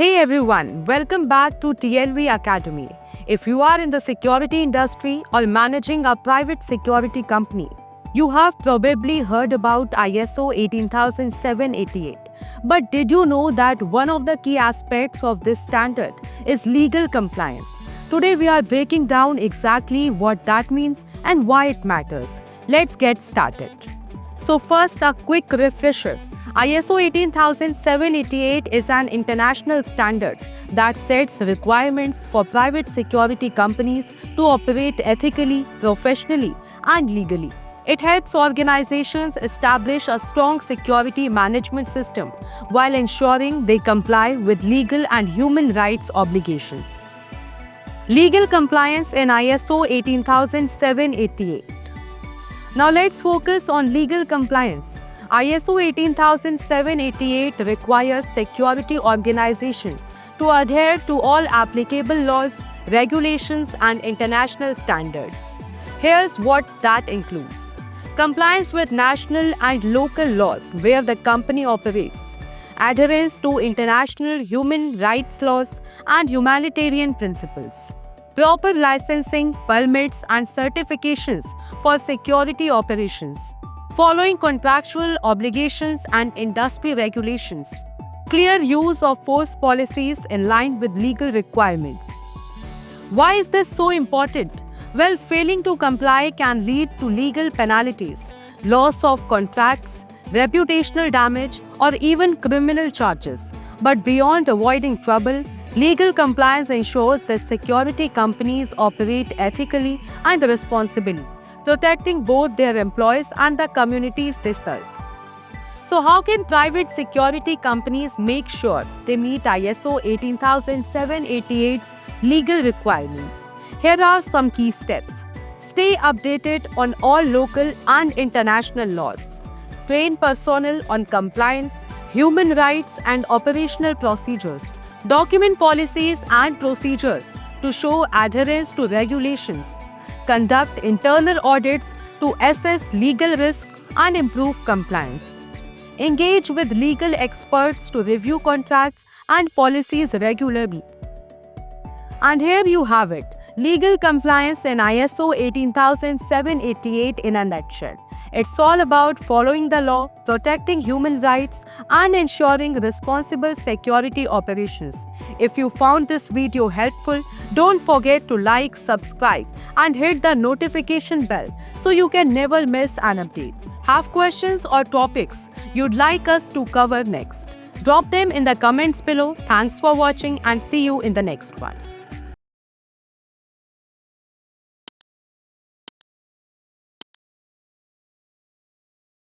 Hey everyone, welcome back to TLV Academy. If you are in the security industry or managing a private security company, you have probably heard about ISO 18788. But did you know that one of the key aspects of this standard is legal compliance? Today we are breaking down exactly what that means and why it matters. Let's get started. So first, a quick refresher. ISO 18788 is an international standard that sets requirements for private security companies to operate ethically, professionally, and legally. It helps organizations establish a strong security management system while ensuring they comply with legal and human rights obligations. Legal compliance in ISO 18788. Now let's focus on legal compliance. ISO 18788 requires security organizations to adhere to all applicable laws, regulations, and international standards. Here's what that includes. Compliance with national and local laws where the company operates. Adherence to international human rights laws and humanitarian principles. Proper licensing, permits, and certifications for security operations. Following contractual obligations and industry regulations. Clear use of force policies in line with legal requirements. Why is this so important? Well, failing to comply can lead to legal penalties, loss of contracts, reputational damage, or even criminal charges. But beyond avoiding trouble, legal compliance ensures that security companies operate ethically and responsibly, protecting both their employees and the communities they serve. So how can private security companies make sure they meet ISO 18788's legal requirements? Here are some key steps. Stay updated on all local and international laws. Train personnel on compliance, human rights, and operational procedures. Document policies and procedures to show adherence to regulations. Conduct internal audits to assess legal risk and improve compliance. Engage with legal experts to review contracts and policies regularly. And here you have it, legal compliance in ISO 18788 in a nutshell. It's all about following the law, protecting human rights, and ensuring responsible security operations. If you found this video helpful, don't forget to like, subscribe, and hit the notification bell so you can never miss an update. Have questions or topics you'd like us to cover next? Drop them in the comments below. Thanks for watching and see you in the next one.